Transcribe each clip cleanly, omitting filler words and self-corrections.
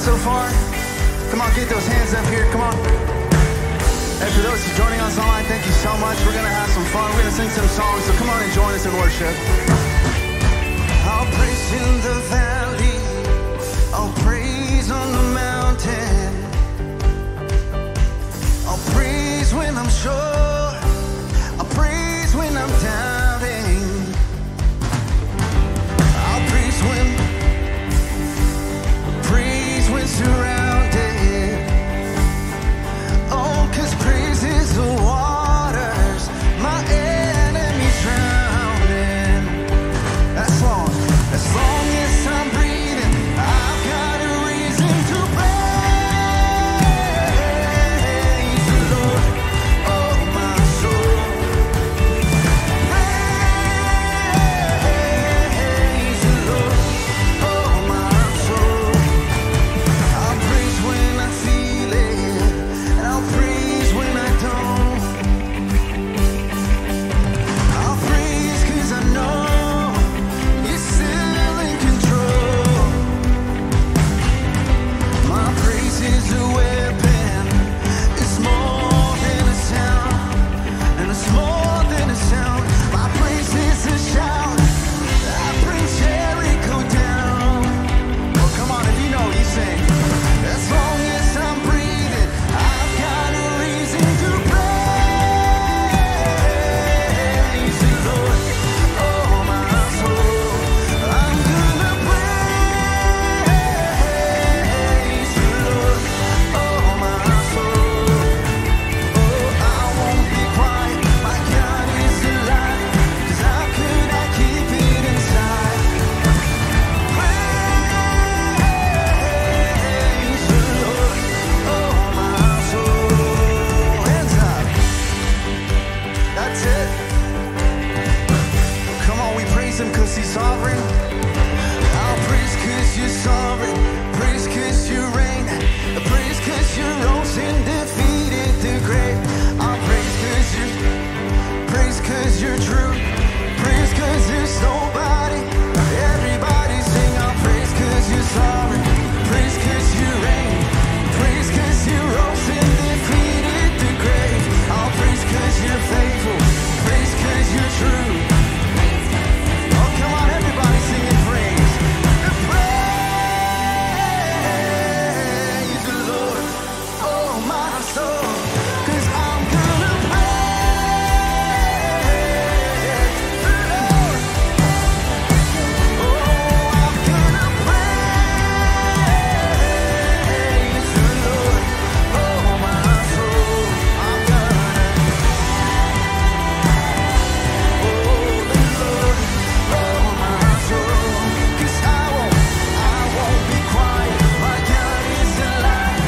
so far? Come on, get those hands up here, come on. And for those joining us online, thank you so much. We're gonna have some fun. We're gonna sing some songs, so come on and join us in worship. I'll praise in the valley, I'll praise on the mountain, I'll praise when I'm sure, I'll praise when I'm doubting, I'll praise when surrounded. Oh, 'cause praise is the waters my enemies drowning. As long as I'm breathing, I've got a reason to praise the Lord. Oh, my soul, praise the Lord. Oh, my soul, I'll praise when I feel it, and I'll praise when I don't. I'll praise 'cause I know you're still in control. My praise is a weapon. It's more than a sound, and it's more than a sound. My praise is a shout that brings Jericho down. Oh, come on, if you know, you sing. As long as I'm breathing, I've got a reason to praise the Lord. Oh, my soul, I'm gonna praise the Lord. Oh, my soul, oh, I won't be quiet. My God is alive. 'Cause how could I keep it inside? Praise the Lord. Oh, my soul. Hands up. That's it. Come on, we praise him 'cause he's sovereign. I'll praise 'cause you're sovereign. Praise 'cause you reign. Praise 'cause you rose and defeated the grave. I'll praise 'cause you're true. Praise 'cause there's nobody. Everybody sing. I'll praise 'cause you're sovereign. Praise 'cause you reign. Praise 'cause you rose and defeated the grave. I'll praise 'cause you're faithful. Praise 'cause you're true. Oh, come on, everybody singing praise. Praise the Lord, oh, my soul, 'cause I'm gonna praise the Lord. Oh, I'm gonna praise the Lord. Oh, my soul, I'm gonna. Oh, the Lord, oh, my soul, 'cause I won't be quiet. My God is alive.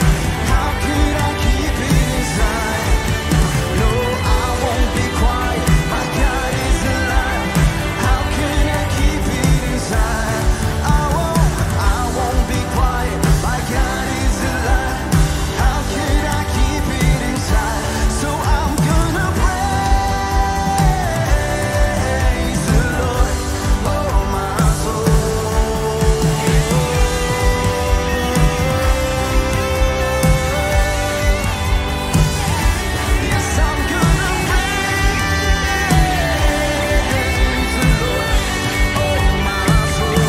How could I keep it inside? No, I won't be quiet. My God is alive. How can I keep it inside? I won't be quiet. My God is alive. How can I keep it inside? So I'm gonna praise the Lord. Oh, my soul. Yes, I'm gonna praise the Lord. Oh, my soul.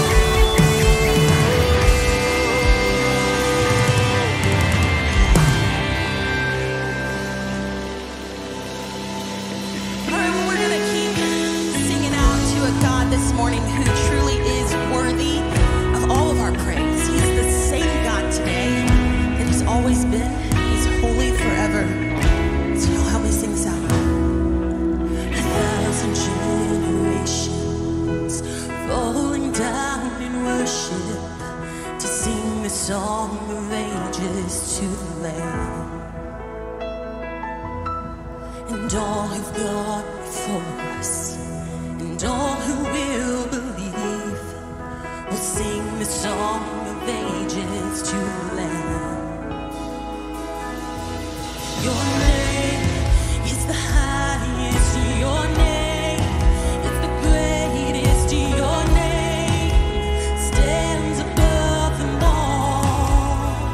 All right, well, we're going to keep singing out to a God this morning who truly is worthy of all of our praise. He's the same God today that he's always been. He's holy forever. So you know how we sing this out. 1,000 generations falling down in worship to sing the song of ages to the Lamb. And all who've gone before us, and all who will believe, will sing the song of ages to the Lamb. Your name is the highest, your name is the greatest, your name stands above them all.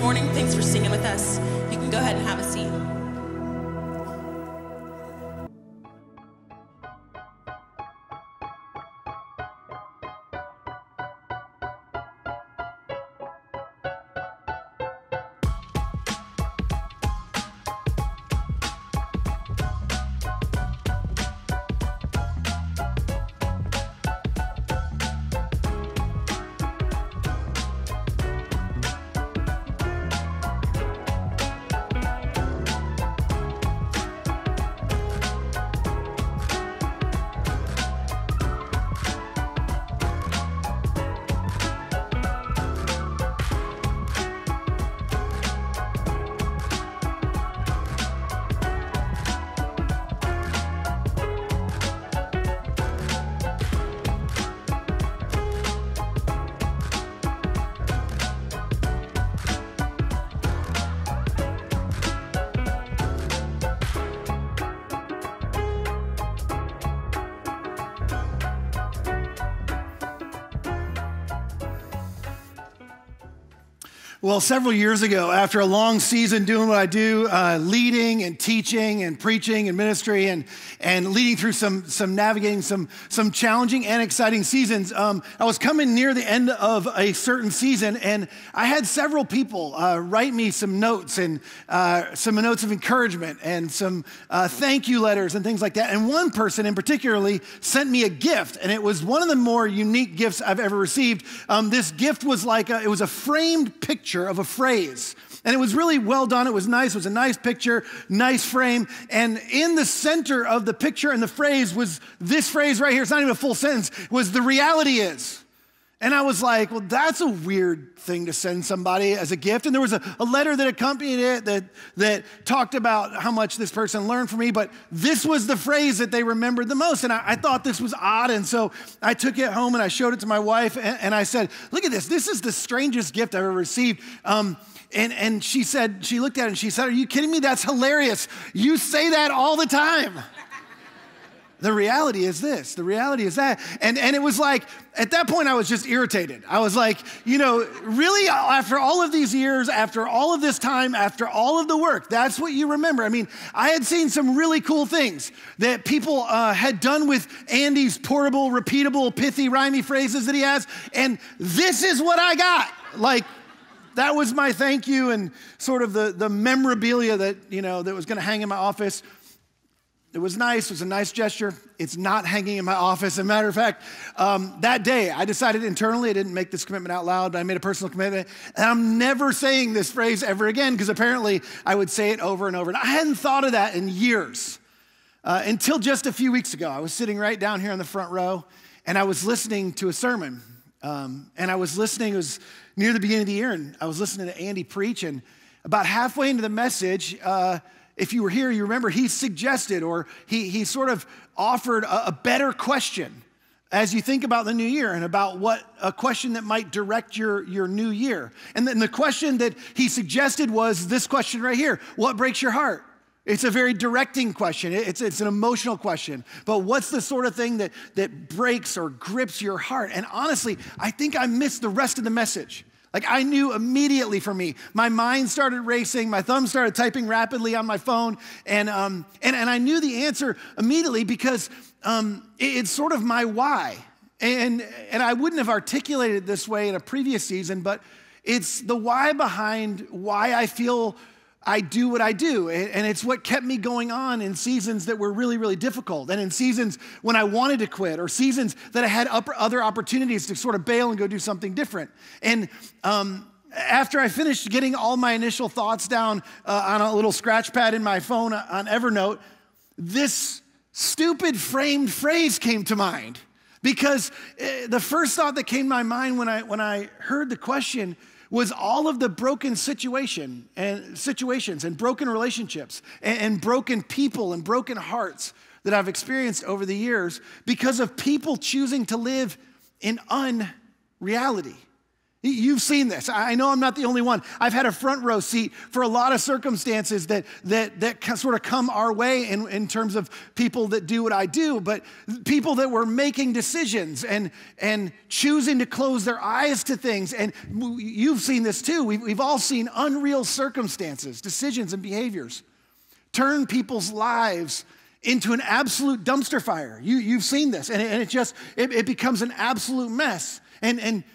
morning. Thanks for singing with us. You can go ahead and have a seat. Well, several years ago, after a long season doing what I do, leading and teaching and preaching and ministry and leading through some navigating some challenging and exciting seasons, I was coming near the end of a certain season, and I had several people write me some notes and some notes of encouragement and some thank you letters and things like that. And one person in particularly sent me a gift, and it was one of the more unique gifts I've ever received. This gift was it was a framed picture of a phrase. And it was really well done. It was nice. It was a nice picture, nice frame. And in the center of the picture and the phrase was this phrase right here. It's not even a full sentence. It was, "The reality is." And I was like, well, that's a weird thing to send somebody as a gift. And there was a letter that accompanied it that talked about how much this person learned from me. But this was the phrase that they remembered the most. And I thought this was odd. And so I took it home and I showed it to my wife. And I said, look at this. This is the strangest gift I've ever received. And she said, she looked at it and she said, "Are you kidding me? That's hilarious. You say that all the time." The reality is this, the reality is that. And it was like, at that point I was just irritated. I was like, really, after all of these years, after all of this time, after all of the work, that's what you remember. I mean, I had seen some really cool things that people had done with Andy's portable, repeatable, pithy, rhymey phrases that he has, and this is what I got. Like, that was my thank you and sort of the memorabilia that, that was gonna hang in my office. It was nice. It was a nice gesture. It's not hanging in my office. As a matter of fact, that day, I decided internally, I didn't make this commitment out loud, but I made a personal commitment, and I'm never saying this phrase ever again, because apparently I would say it over and over. And I hadn't thought of that in years, until just a few weeks ago. I was sitting right down here in the front row, and I was listening to a sermon. And I was listening, it was near the beginning of the year, and I was listening to Andy preach, and about halfway into the message, if you were here, you remember he suggested, or he sort of offered a better question as you think about the new year and about what a question that might direct your new year. And then the question that he suggested was this question right here: what breaks your heart? It's a very directing question. It's an emotional question. But what's the sort of thing that breaks or grips your heart? And honestly, I think I missed the rest of the message. Like, I knew immediately for me, my mind started racing, my thumb started typing rapidly on my phone, and I knew the answer immediately because it's sort of my why. And I wouldn't have articulated it this way in a previous season, but it's the why behind why I feel I do what I do. And it's what kept me going on in seasons that were really, really difficult, and in seasons when I wanted to quit, or seasons that I had other opportunities to sort of bail and go do something different. And after I finished getting all my initial thoughts down on a little scratch pad in my phone on Evernote, this stupid framed phrase came to mind. Because the first thought that came to my mind when I heard the question was all of the broken situations and broken relationships and broken people and broken hearts that I've experienced over the years because of people choosing to live in unreality. You've seen this. I know I'm not the only one. I've had a front row seat for a lot of circumstances that sort of come our way in terms of people that do what I do, but people that were making decisions and choosing to close their eyes to things. And you've seen this too. We've all seen unreal circumstances, decisions, and behaviors turn people's lives into an absolute dumpster fire. You've seen this, and it becomes an absolute mess. And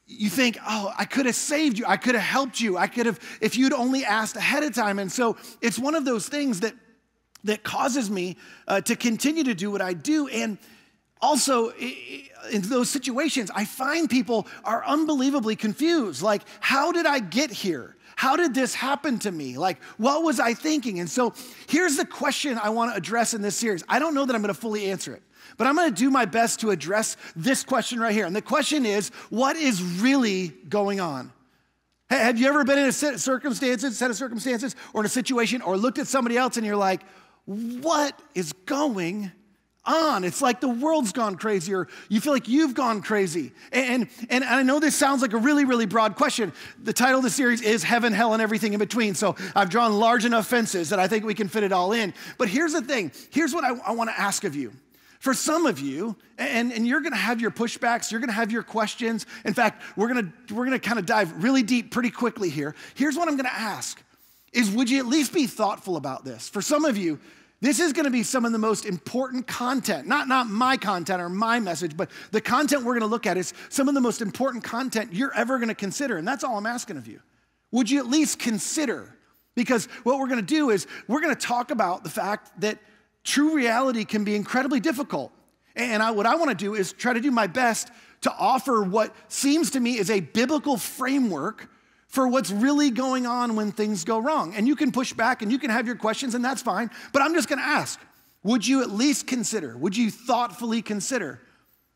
you think, oh, I could have saved you. I could have helped you. I could have, if you'd only asked ahead of time. And so it's one of those things that causes me to continue to do what I do. And also in those situations, I find people are unbelievably confused. Like, how did I get here? How did this happen to me? Like, what was I thinking? And so here's the question I want to address in this series. I don't know that I'm going to fully answer it, but I'm going to do my best to address this question right here. And the question is, what is really going on? Have you ever been in a set of circumstances, or in a situation, or looked at somebody else and you're like, what is going on? It's like the world's gone crazy, or you feel like you've gone crazy. And I know this sounds like a really, really broad question. The title of the series is Heaven, Hell, and Everything in Between. So I've drawn large enough fences that I think we can fit it all in. But here's the thing. Here's what I want to ask of you. For some of you, and you're going to have your pushbacks, you're going to have your questions. In fact, we're going to kind of dive really deep pretty quickly here. Here's what I'm going to ask is, would you at least be thoughtful about this? For some of you, this is going to be some of the most important content, not my content or my message, but the content we're going to look at is some of the most important content you're ever going to consider. And that's all I'm asking of you. Would you at least consider? Because what we're going to do is we're going to talk about the fact that true reality can be incredibly difficult. And what I want to do is try to do my best to offer what seems to me is a biblical framework for what's really going on when things go wrong. And you can push back and you can have your questions, and that's fine. But I'm just going to ask, would you at least consider, would you thoughtfully consider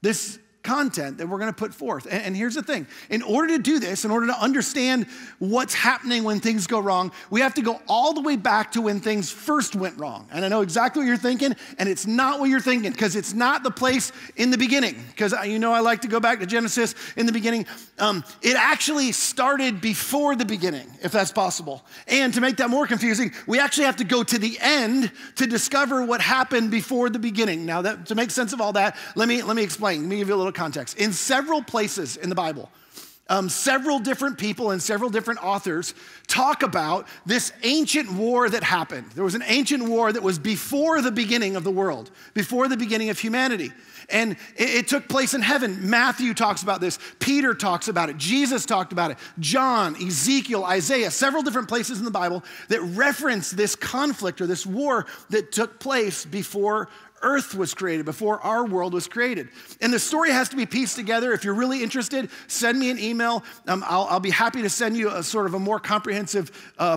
this content that we're going to put forth? And here's the thing. In order to do this, in order to understand what's happening when things go wrong, we have to go all the way back to when things first went wrong. And I know exactly what you're thinking, and it's not what you're thinking, because it's not the place in the beginning. Because I like to go back to Genesis in the beginning. It actually started before the beginning, if that's possible. And to make that more confusing, we actually have to go to the end to discover what happened before the beginning. Now, to make sense of all that, let me explain. Let me give you a little context. In several places in the Bible, several different people and several different authors talk about this ancient war that happened. There was an ancient war that was before the beginning of the world, before the beginning of humanity. And it took place in heaven. Matthew talks about this. Peter talks about it. Jesus talked about it. John, Ezekiel, Isaiah, several different places in the Bible that reference this conflict or this war that took place before earth was created, before our world was created. And the story has to be pieced together. If you're really interested, send me an email. I'll be happy to send you a sort of a more comprehensive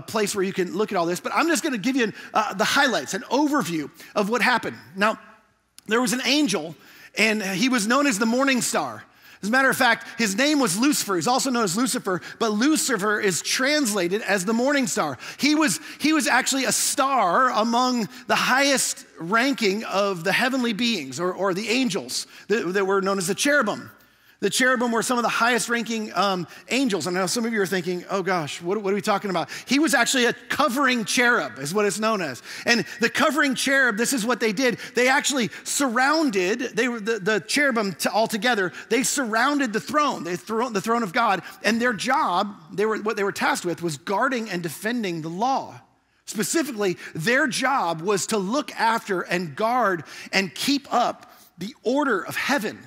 place where you can look at all this. But I'm just going to give you the highlights, an overview of what happened. Now, there was an angel, and he was known as the morning star. As a matter of fact, his name was Lucifer. He's also known as Lucifer, but Lucifer is translated as the morning star. He was actually a star among the highest ranking of the heavenly beings or the angels that were known as the cherubim. The cherubim were some of the highest ranking angels. And now some of you are thinking, oh gosh, what are we talking about? He was actually a covering cherub is what it's known as. And the covering cherub, this is what they did. They actually surrounded, the cherubim all together, they surrounded the throne, the throne of God. And their job, what they were tasked with was guarding and defending the law. Specifically, their job was to look after and guard and keep up the order of heaven.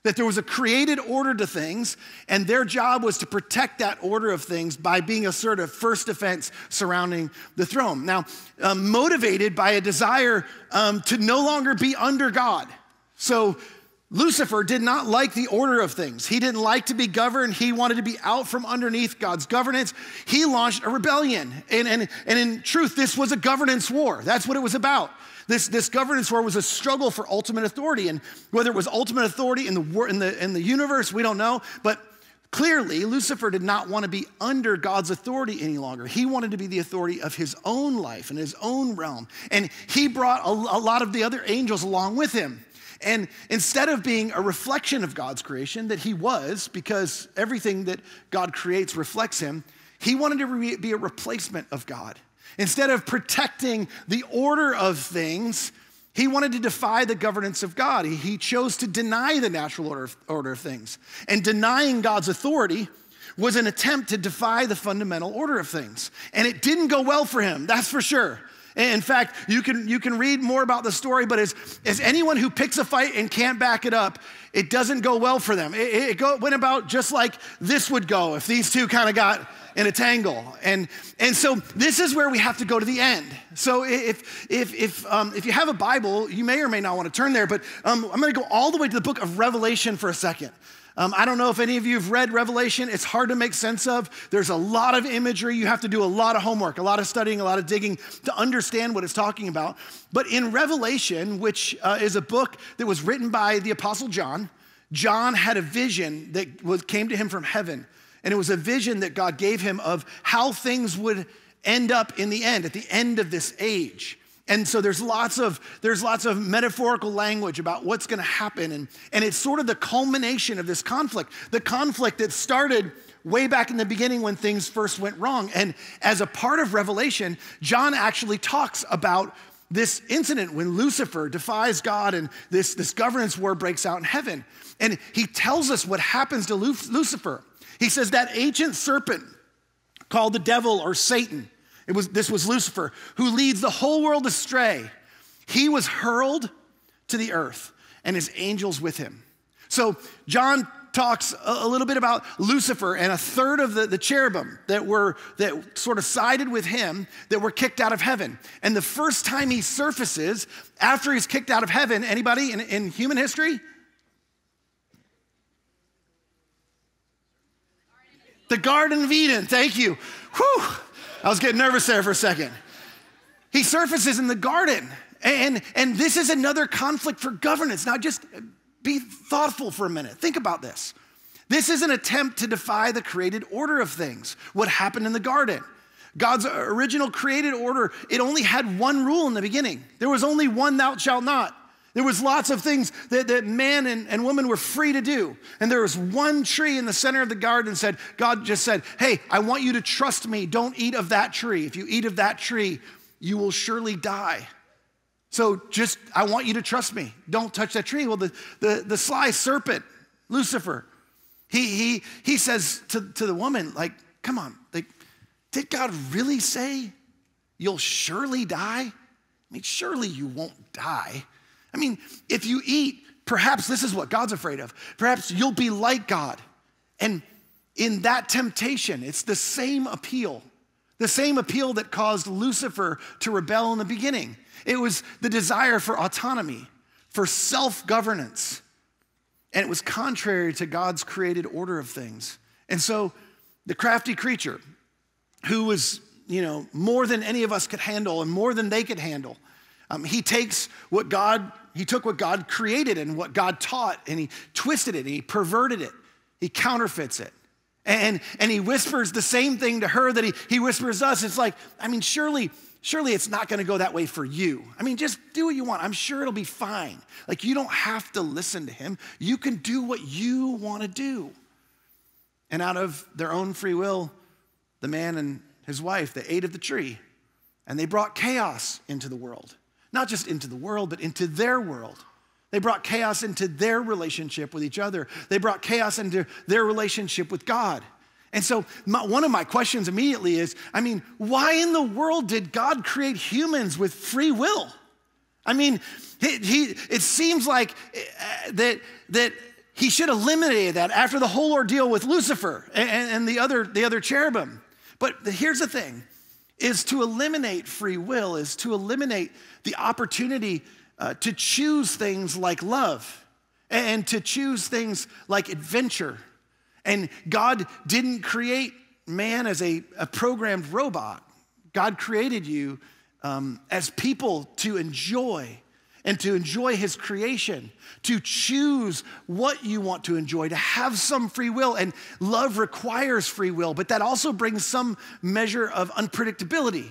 That there was a created order to things, and their job was to protect that order of things by being a sort of first defense surrounding the throne. Now, motivated by a desire to no longer be under God. So Lucifer did not like the order of things. He didn't like to be governed. He wanted to be out from underneath God's governance. He launched a rebellion. And in truth, this was a governance war. That's what it was about. This governance war was a struggle for ultimate authority, and whether it was ultimate authority in the universe, we don't know. But clearly, Lucifer did not want to be under God's authority any longer. He wanted to be the authority of his own life and his own realm, and he brought a lot of the other angels along with him. And instead of being a reflection of God's creation that he was, because everything that God creates reflects him, he wanted to be a replacement of God. Instead of protecting the order of things, he wanted to defy the governance of God. He chose to deny the natural order of things. And denying God's authority was an attempt to defy the fundamental order of things. And it didn't go well for him, that's for sure. In fact, you can read more about the story, but as anyone who picks a fight and can't back it up, it doesn't go well for them. It went about just like this would go if these two kind of got in a tangle. And so this is where we have to go to the end. So if you have a Bible, you may or may not want to turn there, but I'm going to go all the way to the book of Revelation for a second. I don't know if any of you have read Revelation. It's hard to make sense of. There's a lot of imagery. You have to do a lot of homework, a lot of studying, a lot of digging to understand what it's talking about. But in Revelation, which is a book that was written by the Apostle John, John had a vision that came to him from heaven. And it was a vision that God gave him of how things would end up in the end, at the end of this age. And so there's lots of metaphorical language about what's going to happen. And it's sort of the culmination of this conflict, the conflict that started way back in the beginning when things first went wrong. And as a part of Revelation, John actually talks about this incident when Lucifer defies God and this governance war breaks out in heaven. And he tells us what happens to Lucifer. He says that ancient serpent called the devil or Satan, this was Lucifer, who leads the whole world astray. He was hurled to the earth and his angels with him. So John talks a little bit about Lucifer and a third of the cherubim that sort of sided with him that were kicked out of heaven. And the first time he surfaces after he's kicked out of heaven, anybody in human history? The Garden of Eden, thank you. Whew. I was getting nervous there for a second. He surfaces in the garden. And this is another conflict for governance. Now just be thoughtful for a minute. Think about this. This is an attempt to defy the created order of things. What happened in the garden? God's original created order, it only had one rule in the beginning. There was only one thou shalt not. There was lots of things that man and woman were free to do. And there was one tree in the center of the garden God just said, hey, I want you to trust me. Don't eat of that tree. If you eat of that tree, you will surely die. So I want you to trust me. Don't touch that tree. Well, the sly serpent, Lucifer, he says to the woman, like, come on, like, did God really say you'll surely die? I mean, surely you won't die. I mean, if you eat, perhaps this is what God's afraid of. Perhaps you'll be like God. And in that temptation, it's the same appeal that caused Lucifer to rebel in the beginning. It was the desire for autonomy, for self-governance. And it was contrary to God's created order of things. And so the crafty creature, who was, more than any of us could handle and more than they could handle, he took what God created and what God taught, and he twisted it, and he perverted it, he counterfeits it. And he whispers the same thing to her that he whispers us. It's like, I mean, surely it's not gonna go that way for you. I mean, just do what you want. I'm sure it'll be fine. Like, you don't have to listen to him. You can do what you wanna do. And out of their own free will, the man and his wife, they ate of the tree, and they brought chaos into the world. Not just into the world, but into their world. They brought chaos into their relationship with each other. They brought chaos into their relationship with God. And so one of my questions immediately is, I mean, why in the world did God create humans with free will? I mean, it seems like that he should have eliminated that after the whole ordeal with Lucifer and the other cherubim. But here's the thing. Is to eliminate free will, is to eliminate the opportunity to choose things like love and to choose things like adventure. And God didn't create man as a programmed robot. God created you as people to enjoy and to enjoy his creation, to choose what you want to enjoy, to have some free will. And love requires free will, but that also brings some measure of unpredictability,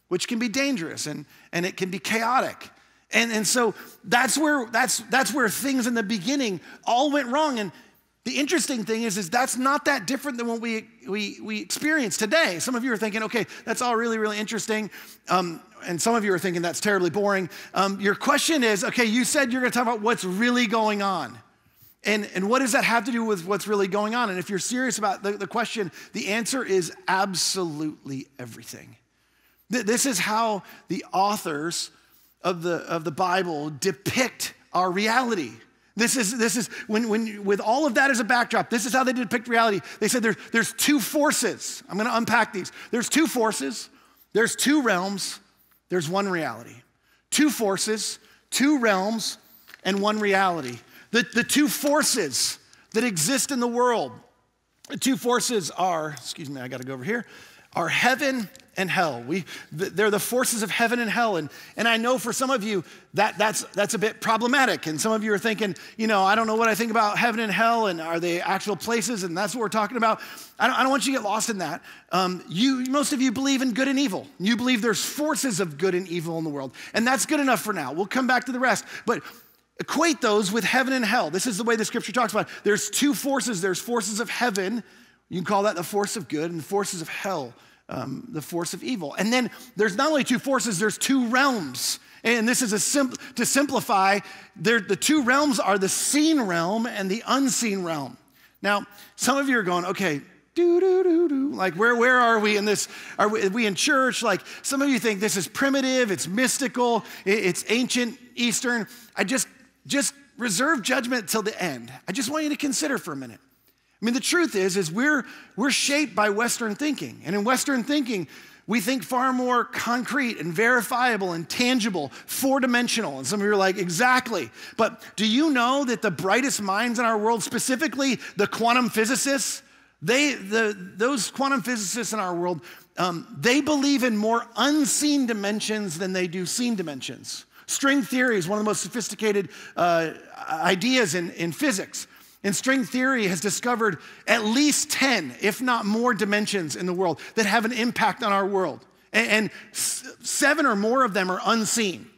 which can be dangerous and it can be chaotic. And so that's where things in the beginning all went wrong. And the interesting thing is that's not that different than what we experience today. Some of you are thinking, okay, that's all really, really interesting. And some of you are thinking that's terribly boring. Your question is, okay, you said you're going to talk about what's really going on. And what does that have to do with what's really going on? And if you're serious about the question, the answer is absolutely everything. This is how the authors of the Bible depict our reality. This is when with all of that as a backdrop, this is how they depict reality. They said there's two forces. I'm going to unpack these. There's two forces, there's two realms, there's one reality. Two forces, two realms, and one reality. The two forces that exist in the world, the two forces are, excuse me, I got to go over here, are heaven and hell. They're the forces of heaven and hell. And I know for some of you that's a bit problematic. And some of you are thinking, I don't know what I think about heaven and hell, and are they actual places? And that's what we're talking about. I don't want you to get lost in that. Most of you believe in good and evil. You believe there's forces of good and evil in the world. And that's good enough for now. We'll come back to the rest. But equate those with heaven and hell. This is the way the scripture talks about it. There's two forces. There's forces of heaven. You can call that the force of good, and the forces of hell, the force of evil. And then there's not only two forces, there's two realms. And this is to simplify, the two realms are the seen realm and the unseen realm. Now, some of you are going, okay, like where are we in this? Are we in church? Like some of you think this is primitive, it's mystical, it's ancient Eastern. I just reserve judgment till the end. I just want you to consider for a minute. I mean, the truth is we're shaped by Western thinking. And in Western thinking, we think far more concrete and verifiable and tangible, four-dimensional. And some of you are like, exactly. But do you know that the brightest minds in our world, specifically the quantum physicists, those quantum physicists in our world, they believe in more unseen dimensions than they do seen dimensions. String theory is one of the most sophisticated ideas in physics. And string theory has discovered at least 10, if not more, dimensions in the world that have an impact on our world. And 7 or more of them are unseen.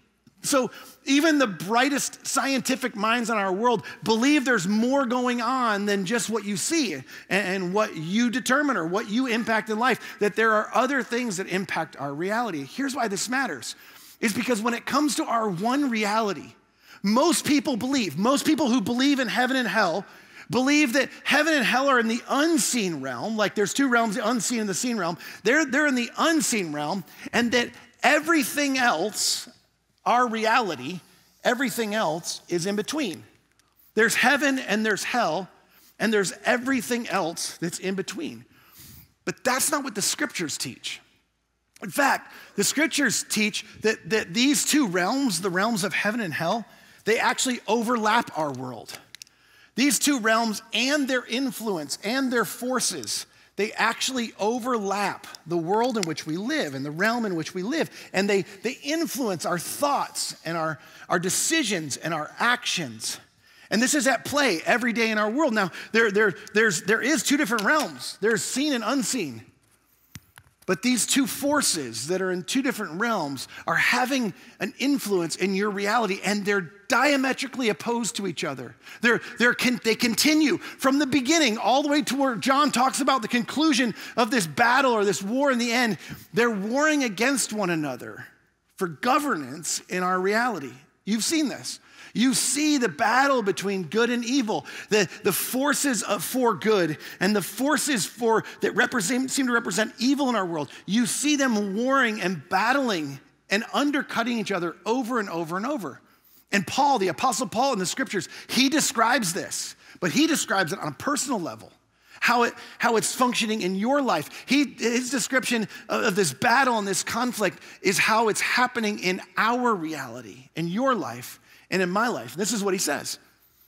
So even the brightest scientific minds in our world believe there's more going on than just what you see and what you determine or what you impact in life, that there are other things that impact our reality. Here's why this matters. It's because when it comes to our one reality, most people who believe in heaven and hell, believe that heaven and hell are in the unseen realm, like there's two realms, the unseen and the seen realm. They're in the unseen realm, and that everything else, our reality, everything else is in between. There's heaven and there's hell, and there's everything else that's in between. But that's not what the scriptures teach. In fact, the scriptures teach that these two realms, the realms of heaven and hell, they actually overlap our world. These two realms and their influence and their forces, they actually overlap the world in which we live and the realm in which we live. And they influence our thoughts and our decisions and our actions. And this is at play every day in our world. Now, there is two different realms. There's seen and unseen. But these two forces that are in two different realms are having an influence in your reality, and they're diametrically opposed to each other. They continue from the beginning all the way to where John talks about the conclusion of this battle or this war in the end. They're warring against one another for governance in our reality. You've seen this. You see the battle between good and evil, the forces for good and the forces that seem to represent evil in our world. You see them warring and battling and undercutting each other over and over and over. And Paul, the Apostle Paul in the scriptures, he describes this, but he describes it on a personal level, how it's functioning in your life. His description of this battle and this conflict is how it's happening in our reality, in your life, and in my life. This is what he says.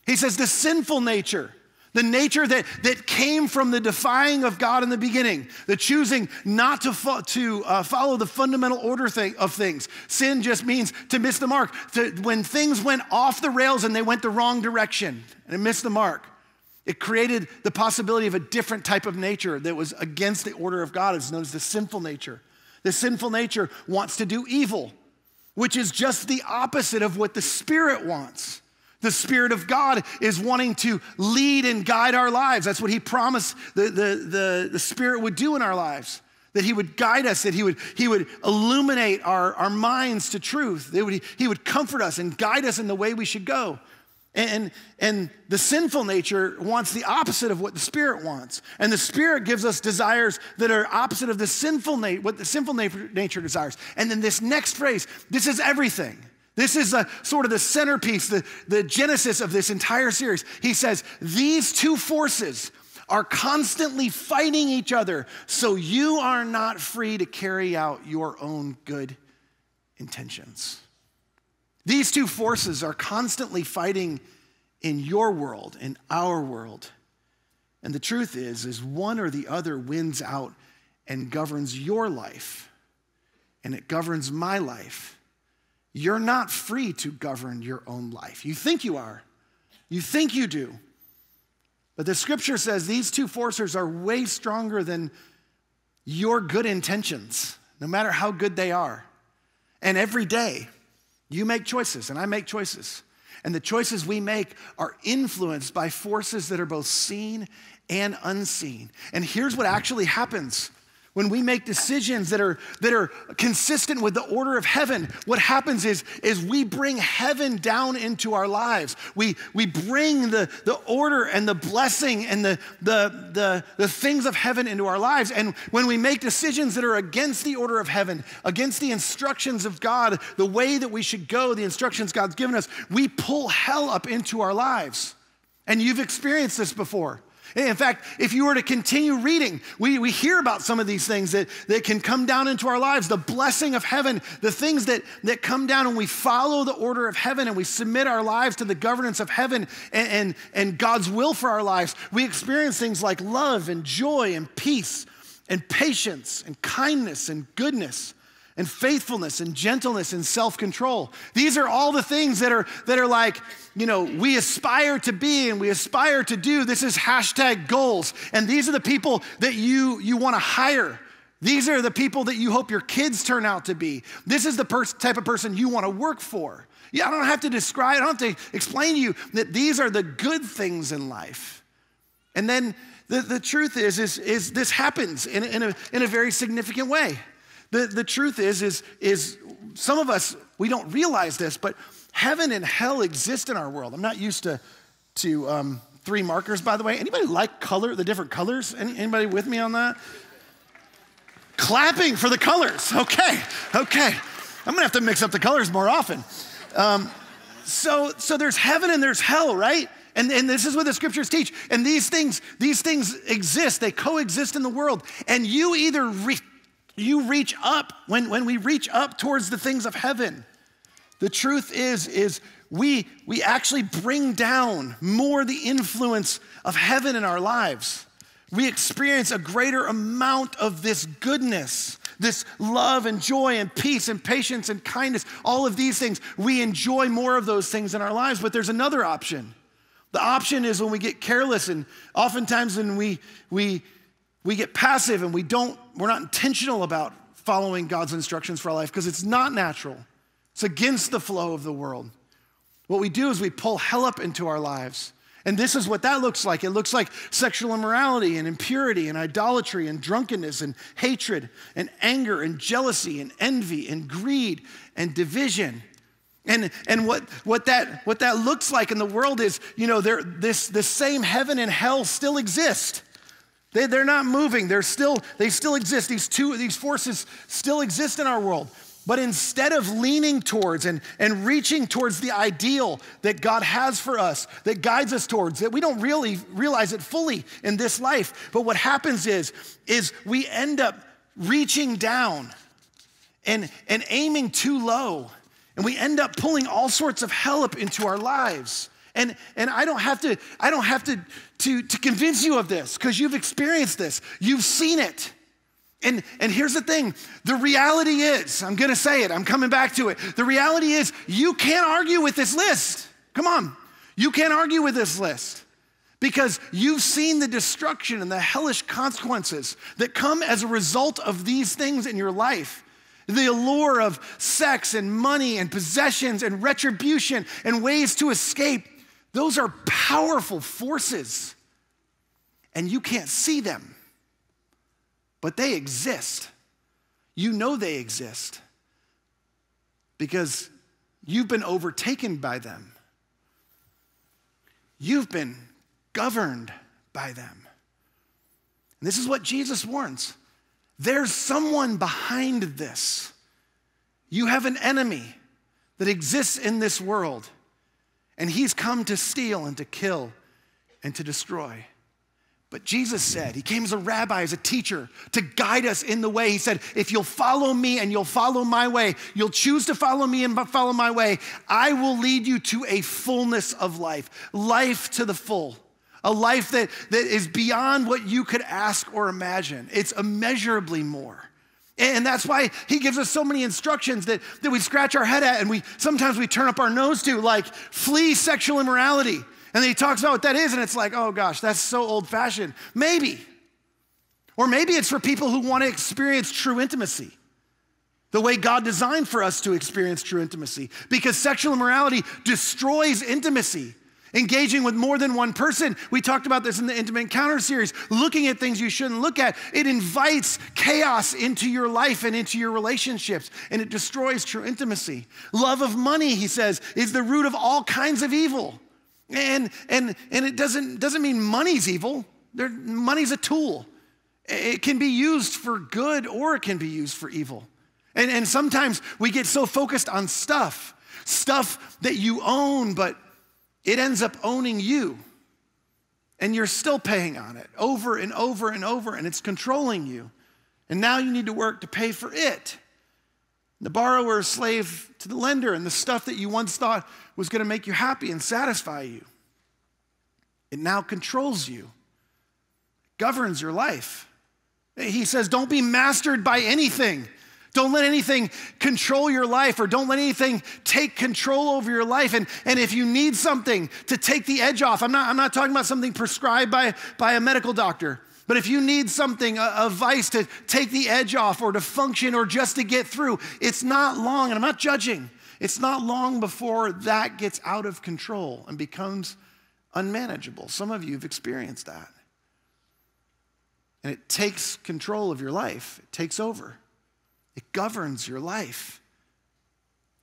He says the sinful nature, the nature that came from the defying of God in the beginning, the choosing not to follow the fundamental order of things. Sin just means to miss the mark. When things went off the rails and they went the wrong direction and it missed the mark, it created the possibility of a different type of nature that was against the order of God. It's known as the sinful nature. The sinful nature wants to do evil. which is just the opposite of what the Spirit wants. The Spirit of God is wanting to lead and guide our lives. That's what he promised the Spirit would do in our lives, that he would guide us, that he would illuminate our minds to truth. He would comfort us and guide us in the way we should go. And the sinful nature wants the opposite of what the Spirit wants. And the Spirit gives us desires that are opposite of what the sinful nature desires. And then this next phrase, this is everything. This is sort of the centerpiece, the genesis of this entire series. He says, these two forces are constantly fighting each other, so you are not free to carry out your own good intentions. These two forces are constantly fighting in your world, in our world. And the truth is one or the other wins out and governs your life, and it governs my life. You're not free to govern your own life. You think you are. You think you do. But the scripture says these two forces are way stronger than your good intentions, no matter how good they are. And every day, you make choices, and I make choices. And the choices we make are influenced by forces that are both seen and unseen. And here's what actually happens. When we make decisions that are consistent with the order of heaven, what happens is we bring heaven down into our lives. We bring the order and the blessing and the things of heaven into our lives. And when we make decisions that are against the order of heaven, against the instructions of God, the way that we should go, the instructions God's given us, we pull hell up into our lives. And you've experienced this before. In fact, if you were to continue reading, we hear about some of these things that can come down into our lives, the blessing of heaven, the things that come down when we follow the order of heaven and we submit our lives to the governance of heaven and God's will for our lives. We experience things like love and joy and peace and patience and kindness and goodness and faithfulness and gentleness and self-control. These are all the things that are like, we aspire to be and we aspire to do. This is hashtag goals. And these are the people that you want to hire. These are the people that you hope your kids turn out to be. This is the type of person you want to work for. Yeah, I don't have to describe, I don't have to explain to you that these are the good things in life. And then the truth is this happens in a very significant way. The truth is some of us, we don't realize this, but heaven and hell exist in our world. I'm not used to three markers, by the way. Anybody like the different colors? Anybody with me on that? Clapping for the colors. Okay. I'm gonna have to mix up the colors more often. So there's heaven and there's hell, right? And this is what the scriptures teach. And these things exist. They coexist in the world. And you either reach up when we reach up towards the things of heaven. The truth is we actually bring down more the influence of heaven in our lives. We experience a greater amount of this goodness, this love and joy and peace and patience and kindness, all of these things. We enjoy more of those things in our lives, but there's another option. The option is when we get careless, and oftentimes when we get passive and we're not intentional about following God's instructions for our life because it's not natural. It's against the flow of the world. What we do is we pull hell up into our lives. And this is what that looks like. It looks like sexual immorality and impurity and idolatry and drunkenness and hatred and anger and jealousy and envy and greed and division. And what that looks like in the world is, this same heaven and hell still exist. They're not moving. They still exist. These forces still exist in our world. But instead of leaning towards and reaching towards the ideal that God has for us, that guides us towards, that we don't really realize it fully in this life, but what happens is we end up reaching down and aiming too low, and we end up pulling all sorts of hell up into our lives. And I don't have to convince you of this because you've experienced this. You've seen it. And here's the thing. The reality is, I'm going to say it. I'm coming back to it. The reality is you can't argue with this list. Come on. You can't argue with this list because you've seen the destruction and the hellish consequences that come as a result of these things in your life. The allure of sex and money and possessions and retribution and ways to escape, those are powerful forces. And you can't see them, but they exist. You know they exist because you've been overtaken by them. You've been governed by them. And this is what Jesus warns. There's someone behind this. You have an enemy that exists in this world, and he's come to steal and to kill and to destroy. But Jesus said, he came as a rabbi, as a teacher, to guide us in the way. He said, if you'll follow me and you'll follow my way, you'll choose to follow me and follow my way, I will lead you to a fullness of life, life to the full. A life that is beyond what you could ask or imagine. It's immeasurably more. And that's why he gives us so many instructions that we scratch our head at and sometimes we turn up our nose to, like flee sexual immorality. And then he talks about what that is and it's like, oh gosh, that's so old fashioned. Maybe. Or maybe it's for people who want to experience true intimacy. The way God designed for us to experience true intimacy. Because sexual immorality destroys intimacy. Engaging with more than one person. We talked about this in the Intimate Encounter series. Looking at things you shouldn't look at. It invites chaos into your life and into your relationships, and it destroys true intimacy. Love of money, he says, is the root of all kinds of evil. And it doesn't mean money's evil. Money's a tool. It can be used for good or it can be used for evil. And sometimes we get so focused on stuff that you own, but it ends up owning you, and you're still paying on it over and over and over, and it's controlling you. And now you need to work to pay for it. The borrower is slave to the lender, and the stuff that you once thought was going to make you happy and satisfy you, it now controls you, governs your life. He says, don't be mastered by anything. Don't let anything control your life, or don't let anything take control over your life. And if you need something to take the edge off, I'm not talking about something prescribed by a medical doctor, but if you need something, a vice to take the edge off or to function or just to get through, it's not long, and I'm not judging, it's not long before that gets out of control and becomes unmanageable. Some of you have experienced that. And it takes control of your life. It takes over. It governs your life.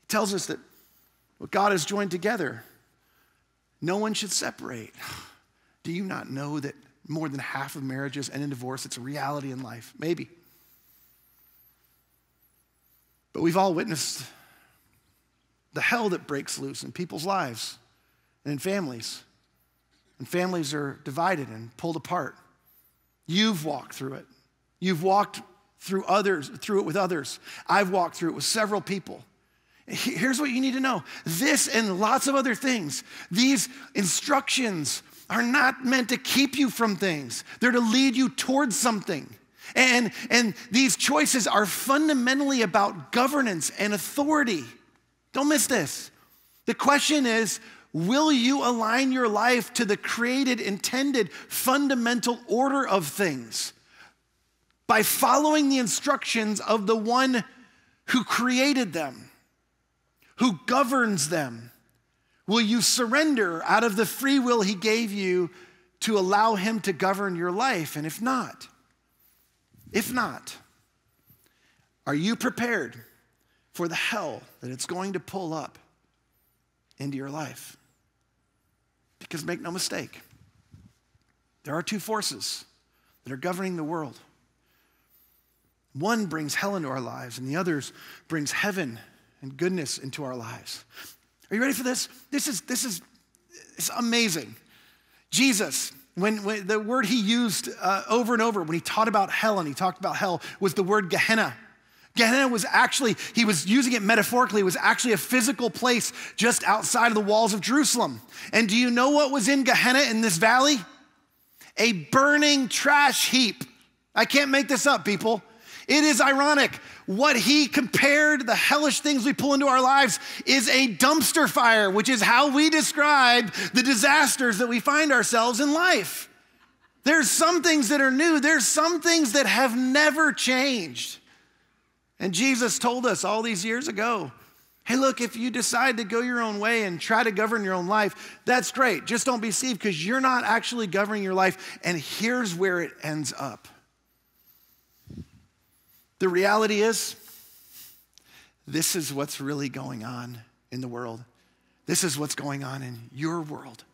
He tells us that what God has joined together, no one should separate. Do you not know that more than half of marriages end in divorce? It's a reality in life. Maybe. But we've all witnessed the hell that breaks loose in people's lives and in families. And families are divided and pulled apart. You've walked through it. You've walked through it with others. I've walked through it with several people. Here's what you need to know. This and lots of other things, these instructions are not meant to keep you from things. They're to lead you towards something. And these choices are fundamentally about governance and authority. Don't miss this. The question is, will you align your life to the created, intended, fundamental order of things? By following the instructions of the one who created them, who governs them, will you surrender out of the free will he gave you to allow him to govern your life? And if not, are you prepared for the hell that it's going to pull up into your life? Because make no mistake, there are two forces that are governing the world. One brings hell into our lives, and the other brings heaven and goodness into our lives. Are you ready for this? This is amazing. Jesus, when the word he used over and over when he taught about hell and he talked about hell was the word Gehenna. Gehenna was actually, he was using it metaphorically, it was actually a physical place just outside of the walls of Jerusalem. And do you know what was in Gehenna in this valley? A burning trash heap. I can't make this up, people. It is ironic. What he compared the hellish things we pull into our lives is a dumpster fire, which is how we describe the disasters that we find ourselves in life. There's some things that are new. There's some things that have never changed. And Jesus told us all these years ago, hey, look, if you decide to go your own way and try to govern your own life, that's great. Just don't be deceived because you're not actually governing your life. And here's where it ends up. The reality is, this is what's really going on in the world. This is what's going on in your world.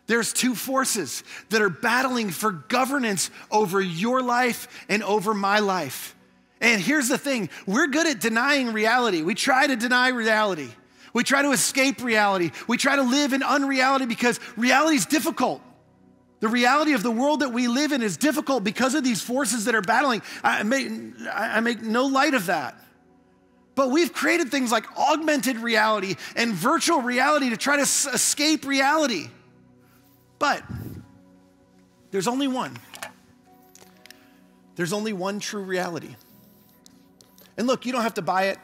There's two forces that are battling for governance over your life and over my life. And here's the thing, we're good at denying reality. We try to deny reality. We try to escape reality. We try to live in unreality because reality is difficult. The reality of the world that we live in is difficult because of these forces that are battling. I make no light of that. But we've created things like augmented reality and virtual reality to try to escape reality. But there's only one. There's only one true reality. And look, you don't have to buy it.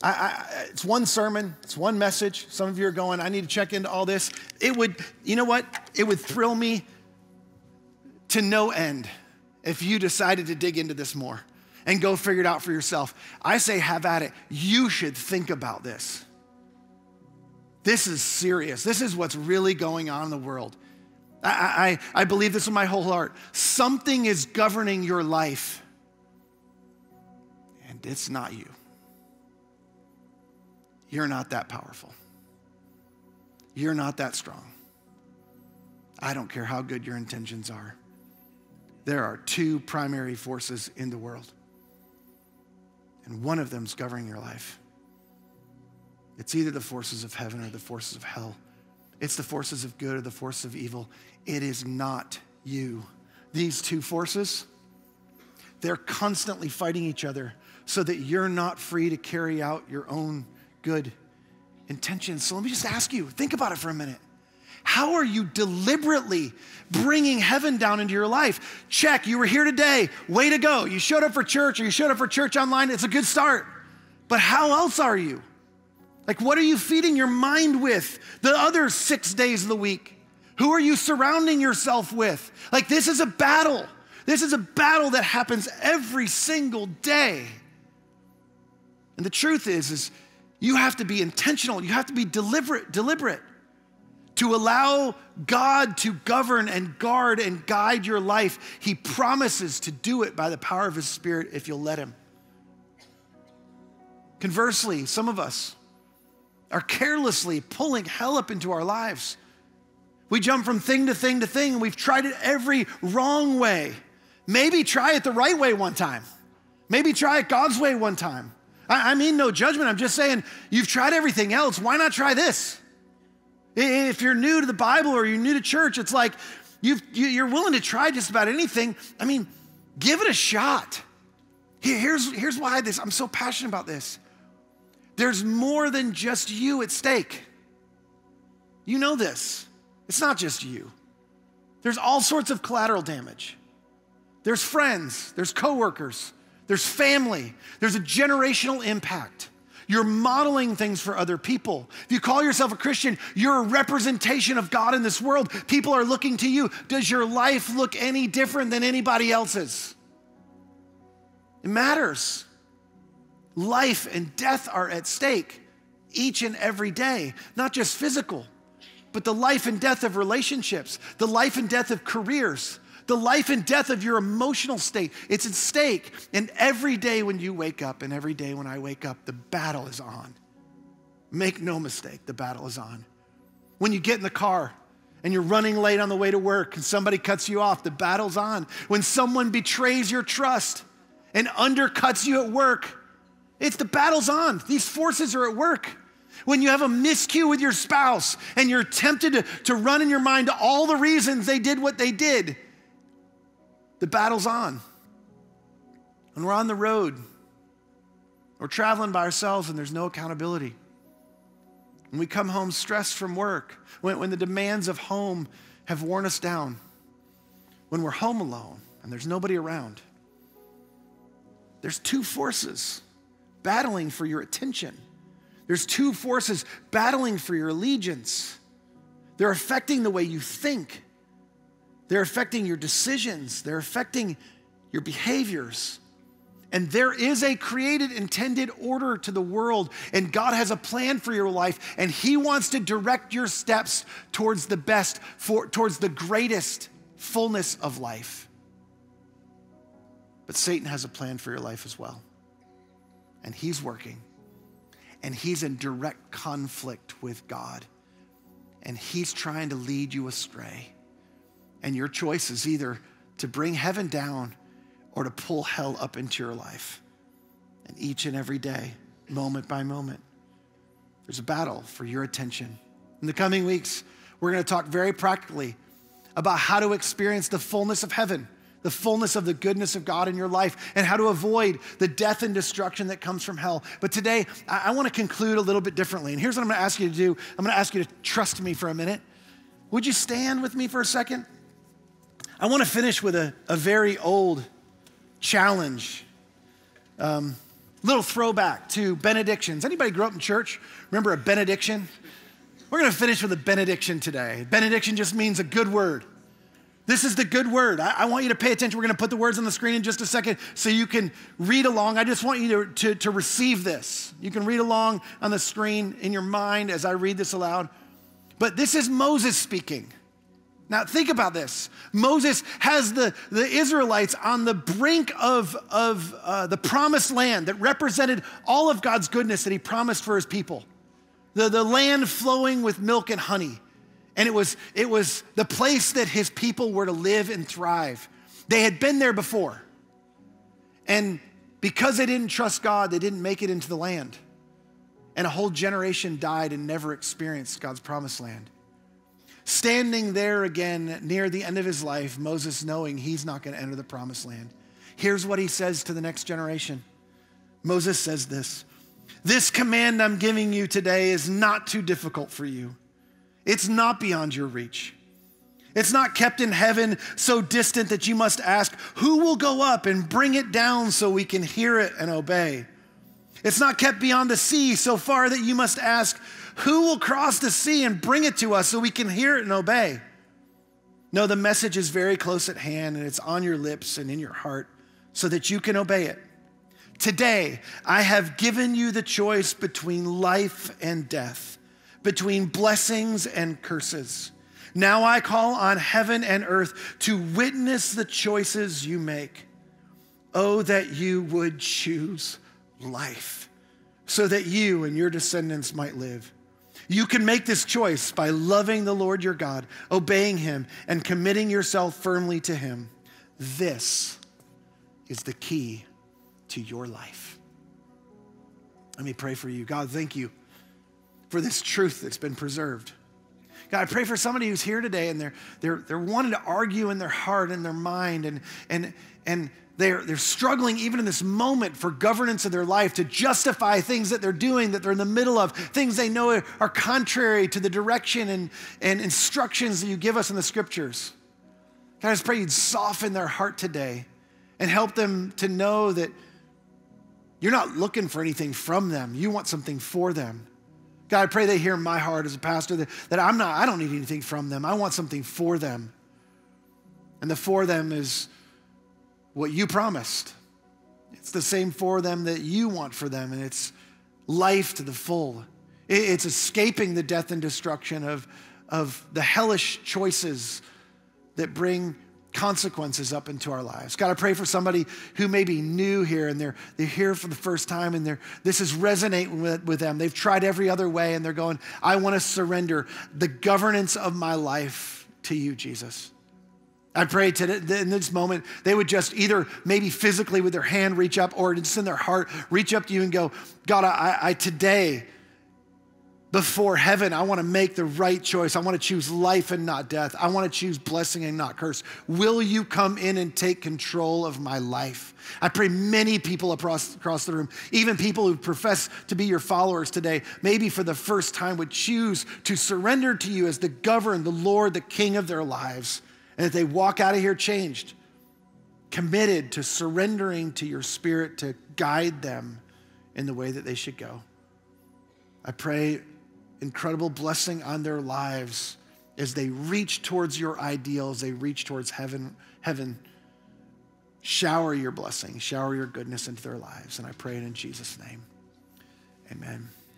It's one sermon, it's one message. Some of you are going, I need to check into all this. You know what? It would thrill me to no end if you decided to dig into this more and go figure it out for yourself. I say have at it. You should think about this. This is serious. This is what's really going on in the world. I believe this with my whole heart. Something is governing your life, and it's not you. You're not that powerful. You're not that strong. I don't care how good your intentions are. There are two primary forces in the world, and one of them's governing your life. It's either the forces of heaven or the forces of hell. It's the forces of good or the forces of evil. It is not you. These two forces, they're constantly fighting each other so that you're not free to carry out your own good intentions. So let me just ask you, think about it for a minute. How are you deliberately bringing heaven down into your life? Check, you were here today. Way to go. You showed up for church or you showed up for church online. It's a good start. But how else are you? Like, what are you feeding your mind with the other 6 days of the week? Who are you surrounding yourself with? Like, this is a battle. This is a battle that happens every single day. And the truth is you have to be intentional. You have to be deliberate to allow God to govern and guard and guide your life. He promises to do it by the power of his Spirit if you'll let him. Conversely, some of us are carelessly pulling hell up into our lives. We jump from thing to thing to thing, and we've tried it every wrong way. Maybe try it the right way one time. Maybe try it God's way one time. I mean no judgment. I'm just saying you've tried everything else. Why not try this? If you're new to the Bible or you're new to church, it's like you're willing to try just about anything. I mean, give it a shot. Here's why I'm so passionate about this. There's more than just you at stake. You know this. It's not just you. There's all sorts of collateral damage. There's friends, there's coworkers, there's family, there's a generational impact. You're modeling things for other people. If you call yourself a Christian, you're a representation of God in this world. People are looking to you. Does your life look any different than anybody else's? It matters. Life and death are at stake each and every day, not just physical, but the life and death of relationships, the life and death of careers, the life and death of your emotional state. It's at stake. And every day when you wake up and every day when I wake up, the battle is on. Make no mistake, the battle is on. When you get in the car and you're running late on the way to work and somebody cuts you off, the battle's on. When someone betrays your trust and undercuts you at work, the battle's on. These forces are at work. When you have a miscue with your spouse and you're tempted to run in your mind all the reasons they did what they did, the battle's on. When we're on the road, we're traveling by ourselves and there's no accountability. When we come home stressed from work, when the demands of home have worn us down, when we're home alone and there's nobody around, there's two forces battling for your attention. There's two forces battling for your allegiance. They're affecting the way you think. They're affecting your decisions. They're affecting your behaviors. And there is a created, intended order to the world, and God has a plan for your life, and he wants to direct your steps towards the best, towards the greatest fullness of life. But Satan has a plan for your life as well. And he's working, and he's in direct conflict with God, and he's trying to lead you astray. And your choice is either to bring heaven down or to pull hell up into your life. And each and every day, moment by moment, there's a battle for your attention. In the coming weeks, we're going to talk very practically about how to experience the fullness of heaven, the fullness of the goodness of God in your life, and how to avoid the death and destruction that comes from hell. But today, I want to conclude a little bit differently. And here's what I'm going to ask you to do. I'm going to ask you to trust me for a minute. Would you stand with me for a second? I want to finish with a very old challenge. Little throwback to benedictions. Anybody grew up in church? Remember a benediction? We're going to finish with a benediction today. Benediction just means a good word. This is the good word. I want you to pay attention. We're going to put the words on the screen in just a second so you can read along. I just want you to receive this. You can read along on the screen in your mind as I read this aloud. But this is Moses speaking. Now, think about this. Moses has the Israelites on the brink of the promised land that represented all of God's goodness that he promised for his people. The land flowing with milk and honey. And it was the place that his people were to live and thrive. They had been there before. And because they didn't trust God, they didn't make it into the land. And a whole generation died and never experienced God's promised land. Standing there again near the end of his life, Moses knowing he's not going to enter the promised land. Here's what he says to the next generation. Moses says this: "This command I'm giving you today is not too difficult for you. It's not beyond your reach. It's not kept in heaven so distant that you must ask, who will go up and bring it down so we can hear it and obey? It's not kept beyond the sea so far that you must ask, who will cross the sea and bring it to us so we can hear it and obey? No, the message is very close at hand, and it's on your lips and in your heart so that you can obey it. Today, I have given you the choice between life and death, between blessings and curses. Now I call on heaven and earth to witness the choices you make. Oh, that you would choose life so that you and your descendants might live. You can make this choice by loving the Lord your God, obeying him, and committing yourself firmly to him. This is the key to your life." Let me pray for you. God, thank you for this truth that's been preserved. God, I pray for somebody who's here today and they're wanting to argue in their heart and their mind and they're struggling even in this moment for governance of their life to justify things that they're doing, that they're in the middle of, things they know are contrary to the direction and instructions that you give us in the scriptures. God, I just pray you'd soften their heart today and help them to know that you're not looking for anything from them. You want something for them. God, I pray they hear my heart as a pastor that I don't need anything from them. I want something for them. And the for them is what you promised. It's the same for them that you want for them, and it's life to the full. It's escaping the death and destruction of the hellish choices that bring consequences up into our lives. God, I pray for somebody who may be new here and they're here for the first time and this is resonating with them. They've tried every other way and they're going, I want to surrender the governance of my life to you, Jesus. I pray today, in this moment, they would just either maybe physically with their hand reach up or just in their heart reach up to you and go, God, I today, before heaven, I want to make the right choice. I want to choose life and not death. I want to choose blessing and not curse. Will you come in and take control of my life? I pray many people across the room, even people who profess to be your followers today, maybe for the first time would choose to surrender to you as the governor, the Lord, the King of their lives. And that they walk out of here changed, committed to surrendering to your Spirit to guide them in the way that they should go. I pray incredible blessing on their lives as they reach towards your ideals, they reach towards heaven shower your blessing, shower your goodness into their lives. And I pray it in Jesus' name. Amen.